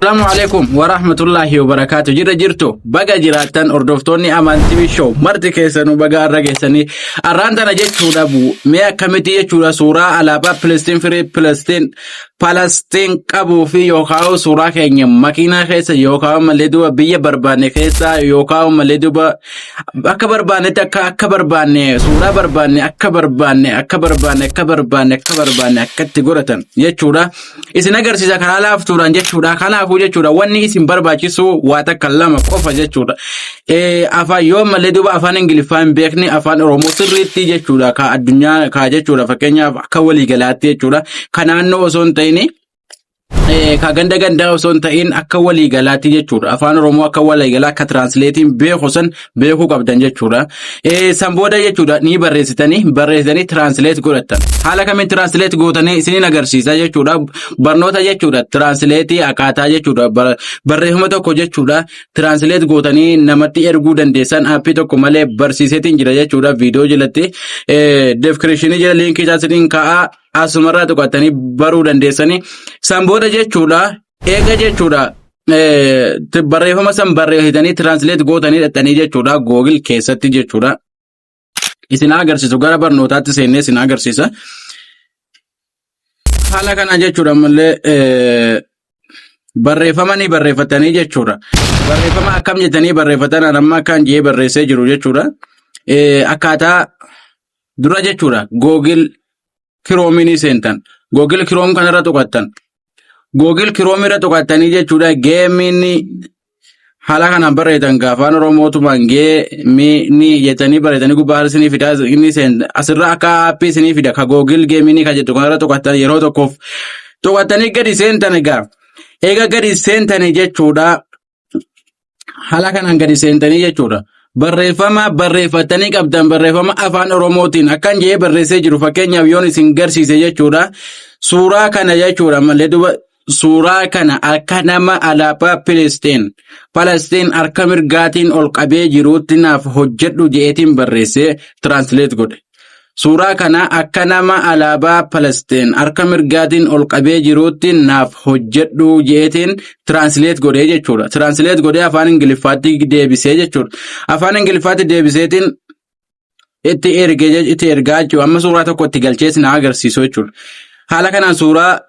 Assalamu alaikum wa rahmatullahi wa barakatuh. Jira jirtu baga jiraatan ordoftoonni amantii show marti keessanuu baga har'a geessanii arraan tana jechuudha mee akkamitti jechuudha suuraa alaabaa Palestiin qabuu fi yookaan suuraa keenya makiinaa keessa yookaan malee duuba biyya barbaanne keessa yookaan malee duuba akka barbaannetti akka barbaanne suuraa barbaanne akka barbaanne akkatti godhatan jechuudha. Isin agarsiisa karaa laaftuudhaan jechuudha. Kanaafuu jechuudha wanni isin barbaachisu waa takka lama qofa jechuudha. Afaan yoo malee duuba afaan Ingiliffaan beekni afaan Oromoo sirriitti jechuudha ka addunyaa ka jechuudha fakkeenyaaf akka waliigalaatti jechuudha. Ka naannoo osoo hin ta'in ka ganda osoo hin ta'in akka waliigalaatti jechuudha. Afaan Oromoo akka waliigalaa akka translateetiin beeku san beekuu qabdan jechuudha. San booda jechuudha ni barreessitanii translate godhatan. Haala kamiin translate gootanii isiniin agarsiisa jechuudha. Barnoota jechuudha translate akkaataa jechuudha barreeffama tokko jechuudha translate gootanii namatti erguu dandeessan aappii tokko malee barsiiseetiin jira jechuudha. Viidiyoo jalatti description jala linkii isiniin kaa'aa asumarraa tuqattanii baruu dandeessanii. San booda jechuudha eega jechuudha barreeffama san barreessitanii translate gootanii dhattanii jechuudha Google keessatti jechuudha. Isin agarsiisu gara barnootaatti seennee isin agarsiisa. Haala kana jechuudha malee barreeffama ni barreeffatanii jechuudha. Barreeffama akkam jettanii barreeffatan amma kan jee barreessee jiru jechuudha. Akkaataa dura jechuudha Google Chrome ni seentan. Google Chrome kanarra tuqattan. Google Chrome irra tuqattanii jechuudha geemini haala kanaan barreessan afaan Oromootumaan geemini jettanii barreessanii gubbaa isinii fida inni seen asirra akka aappii isinii fida ka Google geemini ka jettu kanarra tuqattan yeroo tokkoof tuqattanii gadi seentan eega gadi seentanii jechuudha haala kanaan gadi seentanii jechuudha. Barreeffama barreeffatanii qabdan barreeffama afaan Oromootiin akkan jee barreessee jiru fakkeenyaaf yoon isin garsiise jechuudha. Suuraa kana jechuudha malee duba suuraa kana akka nama alaabaa Palestiin harka mirgaatiin ol qabee jiruutti naaf hojjedhu jeetiin barreessee translate godhe. Suuraa kana akka nama alaabaa Palestiin harka mirgaatiin ol qabee jiruutti naaf hojjedhu jeetiin translate godhe jechuudha. Translate godhe afaan Ingiliffaatti deebisee jechuudha. Afaan Ingiliffaatti deebiseetiin itti ergaa jechuudha. Amma suuraa tokko itti galchee isin agarsiisu jechuudha. Haala kanaan suuraa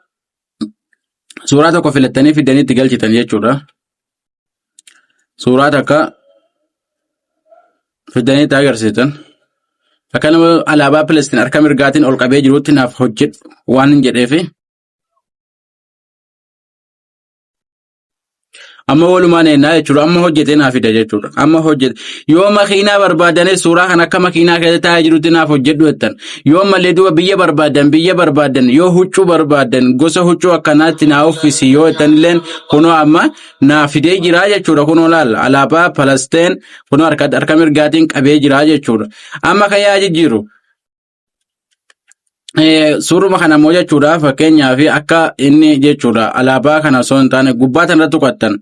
tokko filattanii fidanii itti galchitan jechuudha. Suuraa takka fidanii itti agarsiisan. Akka nama alaabaa Palestiin harka mirgaatiin ol qabee jiruutti naaf hojjedhu waan hin jedheefi. Amma walumaan ennaa jechuudha. Amma hojjetee naaf fida jechuudha. Amma hojjete. Yoo makiinaa barbaadanii suuraa kan akka makiinaa keessa taa'ee jirutti naaf hojjedhu jettan. Yoo malee duuba biyya barbaadan yoo huccuu barbaadan gosa huccuu akkanaatti naa uffisi yoo jettanilleen kunoo amma naaf fidee jira jechuudha. Kunoo laalla alaabaa Palestiin kunoo harka mirgaatiin qabee jira jechuudha. Amma kan jijjiiru. Suuruma kana immoo jechuudha fakkeenyaaf akka inni jechuudha alaabaa kana osoo hin taane gubbaa tanarra tuqattan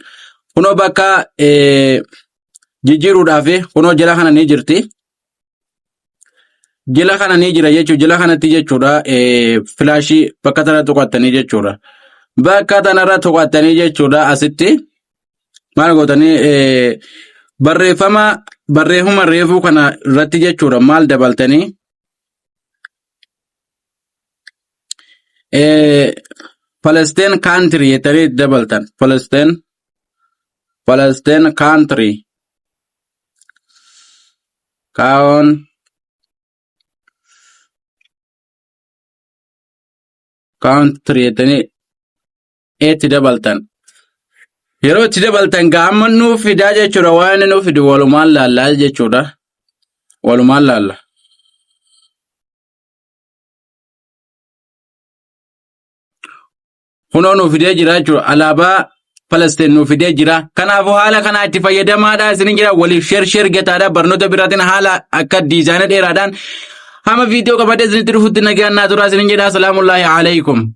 kunoo bakka jijjiiruudhaaf kunoo jala kana ni jirti. Jala kana ni jira jechuudha jala kanatti jechuudha filaashii bakka tanarra tuqattanii jechuudha. Bakka tanarra tuqattanii jechuudha asitti maal gootanii barreeffama reefuu kana irratti jechuudha maal dabaltanii. Palestine country jettanii dabaltan. Palestine country. Country jettanii itti dabaltan. Yeroo itti dabaltan gaamma nuuf fidaa jechuudha waan nuuf fidu walumaan laallaa jechuudha. Walumaan laalla. Kunoo nuuf fidee jira jechuudha alaabaa Palestiin nuuf fidee jira. Kanaafuu haala kanaa itti fayyadamaadhaa isin jira waliif share gataadhaa barnoota biraatiin haala akka diizaayina dheeraadhaan hama viidiyoo qabadee isinitti dhufutti nagaan naa turaa isin jedha. Salaamullaahi alaikum.